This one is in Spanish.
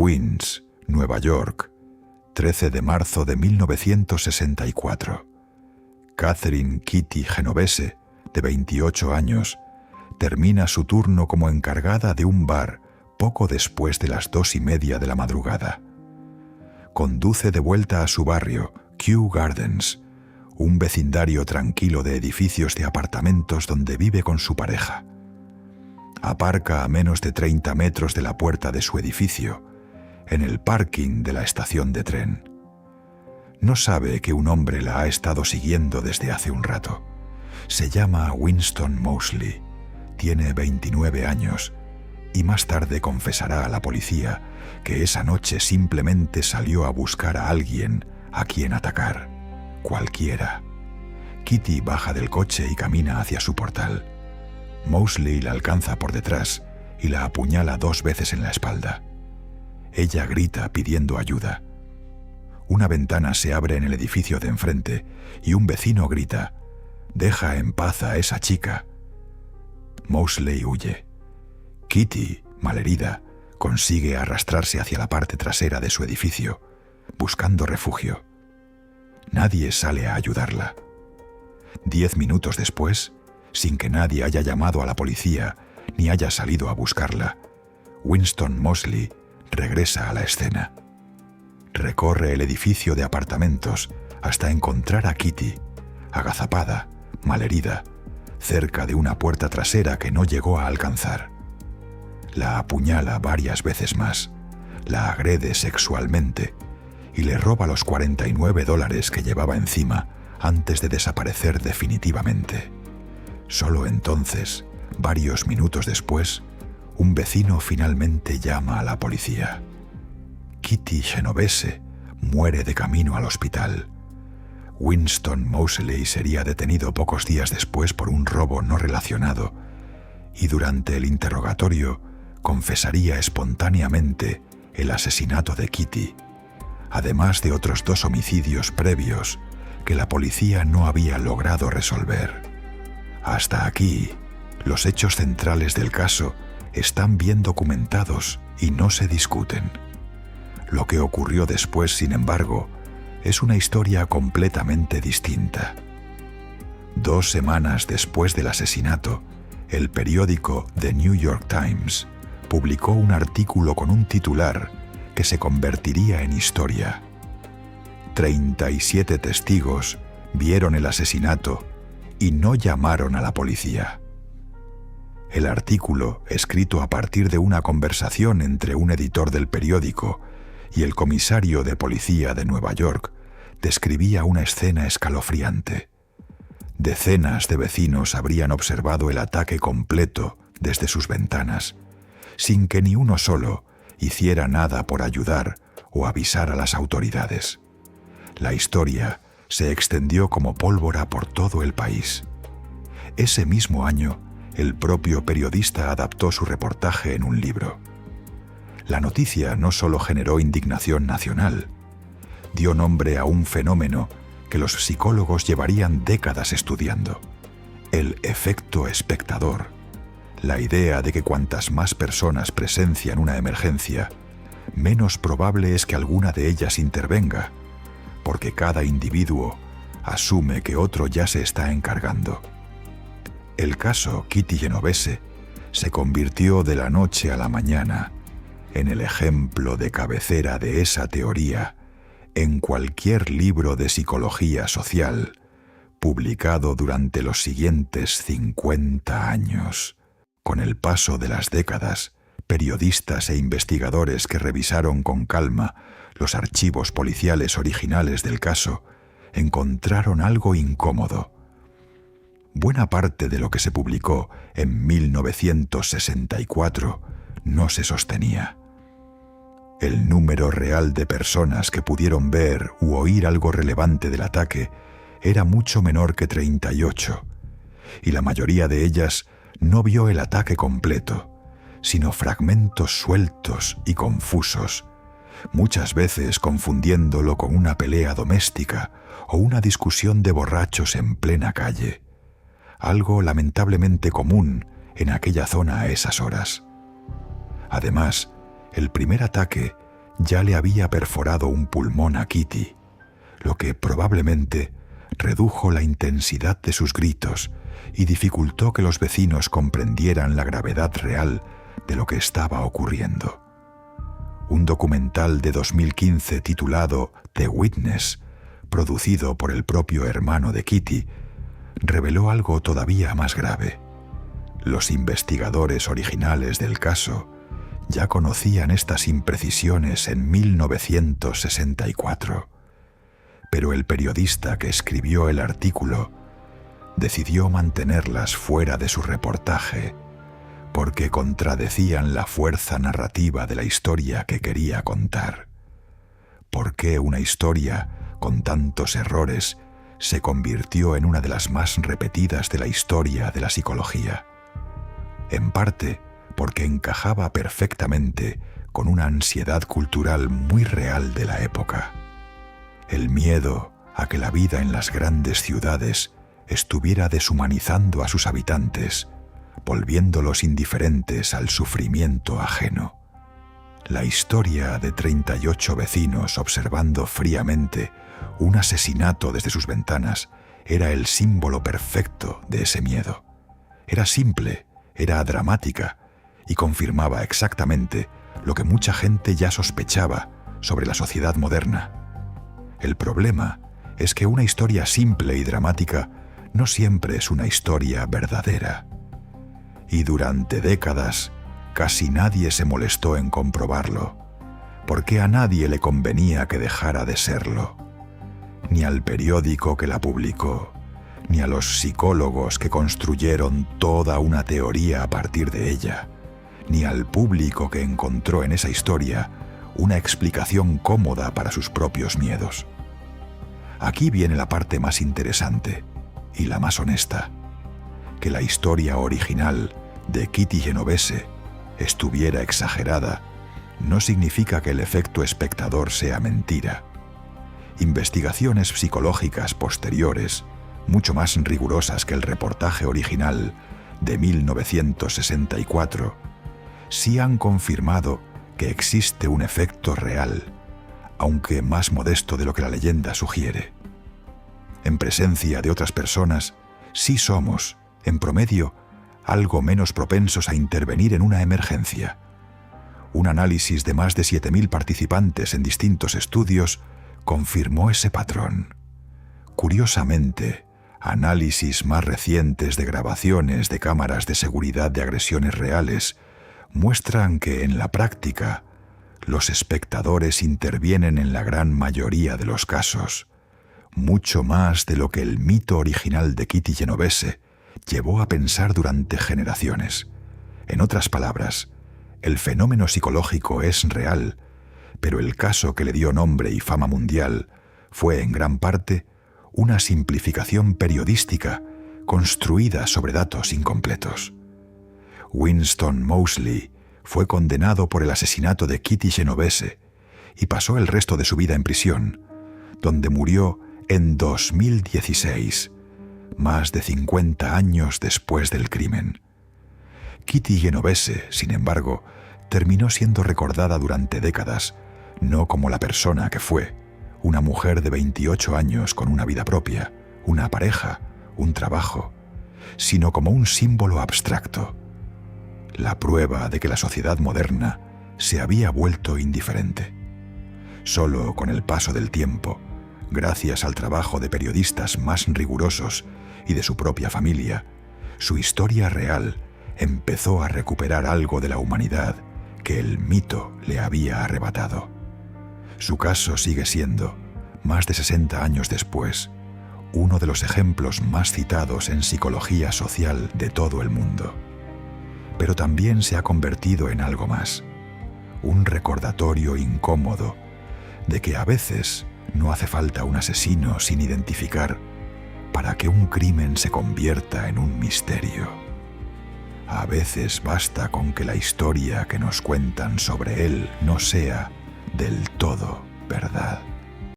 Queens, Nueva York, 13 de marzo de 1964. Catherine Kitty Genovese, de 28 años, termina su turno como encargada de un bar poco después de las 2:30 de la madrugada. Conduce de vuelta a su barrio, Kew Gardens, un vecindario tranquilo de edificios de apartamentos donde vive con su pareja. Aparca a menos de 30 metros de la puerta de su edificio, en el parking de la estación de tren. No sabe que un hombre la ha estado siguiendo desde hace un rato. Se llama Winston Moseley, tiene 29 años y más tarde confesará a la policía que esa noche simplemente salió a buscar a alguien a quien atacar, cualquiera. Kitty baja del coche y camina hacia su portal. Moseley la alcanza por detrás y la apuñala 2 veces en la espalda. Ella grita pidiendo ayuda. Una ventana se abre en el edificio de enfrente y un vecino grita: «Deja en paz a esa chica». Moseley huye. Kitty, malherida, consigue arrastrarse hacia la parte trasera de su edificio, buscando refugio. Nadie sale a ayudarla. 10 minutos después, sin que nadie haya llamado a la policía ni haya salido a buscarla, Winston Moseley regresa a la escena. Recorre el edificio de apartamentos hasta encontrar a Kitty, agazapada, malherida, cerca de una puerta trasera que no llegó a alcanzar. La apuñala varias veces más, la agrede sexualmente y le roba los $49 que llevaba encima antes de desaparecer definitivamente. Solo entonces, varios minutos después, un vecino finalmente llama a la policía. Kitty Genovese muere de camino al hospital. Winston Moseley sería detenido pocos días después por un robo no relacionado y durante el interrogatorio confesaría espontáneamente el asesinato de Kitty, además de otros 2 homicidios previos que la policía no había logrado resolver. Hasta aquí, los hechos centrales del caso están bien documentados y no se discuten. Lo que ocurrió después, sin embargo, es una historia completamente distinta. 2 semanas después del asesinato, el periódico The New York Times publicó un artículo con un titular que se convertiría en historia. 37 testigos vieron el asesinato y no llamaron a la policía. El artículo, escrito a partir de una conversación entre un editor del periódico y el comisario de policía de Nueva York, describía una escena escalofriante. Decenas de vecinos habrían observado el ataque completo desde sus ventanas, sin que ni uno solo hiciera nada por ayudar o avisar a las autoridades. La historia se extendió como pólvora por todo el país. Ese mismo año, el propio periodista adaptó su reportaje en un libro. La noticia no solo generó indignación nacional, dio nombre a un fenómeno que los psicólogos llevarían décadas estudiando: el efecto espectador. La idea de que cuantas más personas presencian una emergencia, menos probable es que alguna de ellas intervenga, porque cada individuo asume que otro ya se está encargando. El caso Kitty Genovese se convirtió de la noche a la mañana en el ejemplo de cabecera de esa teoría en cualquier libro de psicología social publicado durante los siguientes 50 años. Con el paso de las décadas, periodistas e investigadores que revisaron con calma los archivos policiales originales del caso encontraron algo incómodo. Buena parte de lo que se publicó en 1964 no se sostenía. El número real de personas que pudieron ver u oír algo relevante del ataque era mucho menor que 38, y la mayoría de ellas no vio el ataque completo, sino fragmentos sueltos y confusos, muchas veces confundiéndolo con una pelea doméstica o una discusión de borrachos en plena calle, algo lamentablemente común en aquella zona a esas horas. Además, el primer ataque ya le había perforado un pulmón a Kitty, lo que probablemente redujo la intensidad de sus gritos y dificultó que los vecinos comprendieran la gravedad real de lo que estaba ocurriendo. Un documental de 2015 titulado The Witness, producido por el propio hermano de Kitty, reveló algo todavía más grave. Los investigadores originales del caso ya conocían estas imprecisiones en 1964, pero el periodista que escribió el artículo decidió mantenerlas fuera de su reportaje porque contradecían la fuerza narrativa de la historia que quería contar. ¿Por qué una historia con tantos errores se convirtió en una de las más repetidas de la historia de la psicología? En parte porque encajaba perfectamente con una ansiedad cultural muy real de la época. El miedo a que la vida en las grandes ciudades estuviera deshumanizando a sus habitantes, volviéndolos indiferentes al sufrimiento ajeno. La historia de 38 vecinos observando fríamente un asesinato desde sus ventanas era el símbolo perfecto de ese miedo. Era simple, era dramática y confirmaba exactamente lo que mucha gente ya sospechaba sobre la sociedad moderna. El problema es que una historia simple y dramática no siempre es una historia verdadera. Y durante décadas casi nadie se molestó en comprobarlo, porque a nadie le convenía que dejara de serlo. Ni al periódico que la publicó, ni a los psicólogos que construyeron toda una teoría a partir de ella, ni al público que encontró en esa historia una explicación cómoda para sus propios miedos. Aquí viene la parte más interesante y la más honesta, que la historia original de Kitty Genovese estuviera exagerada no significa que el efecto espectador sea mentira. Investigaciones psicológicas posteriores, mucho más rigurosas que el reportaje original de 1964, sí han confirmado que existe un efecto real, aunque más modesto de lo que la leyenda sugiere. En presencia de otras personas, sí somos, en promedio, algo menos propensos a intervenir en una emergencia. Un análisis de más de 7.000 participantes en distintos estudios confirmó ese patrón. Curiosamente, análisis más recientes de grabaciones de cámaras de seguridad de agresiones reales muestran que, en la práctica, los espectadores intervienen en la gran mayoría de los casos, mucho más de lo que el mito original de Kitty Genovese llevó a pensar durante generaciones. En otras palabras, el fenómeno psicológico es real, pero el caso que le dio nombre y fama mundial fue, en gran parte, una simplificación periodística construida sobre datos incompletos. Winston Moseley fue condenado por el asesinato de Kitty Genovese y pasó el resto de su vida en prisión, donde murió en 2016, más de 50 años después del crimen. Kitty Genovese, sin embargo, terminó siendo recordada durante décadas, no como la persona que fue, una mujer de 28 años con una vida propia, una pareja, un trabajo, sino como un símbolo abstracto, la prueba de que la sociedad moderna se había vuelto indiferente. Solo con el paso del tiempo, gracias al trabajo de periodistas más rigurosos y de su propia familia, su historia real empezó a recuperar algo de la humanidad que el mito le había arrebatado. Su caso sigue siendo, más de 60 años después, uno de los ejemplos más citados en psicología social de todo el mundo. Pero también se ha convertido en algo más, un recordatorio incómodo de que a veces no hace falta un asesino sin identificar para que un crimen se convierta en un misterio. A veces basta con que la historia que nos cuentan sobre él no sea del todo verdad.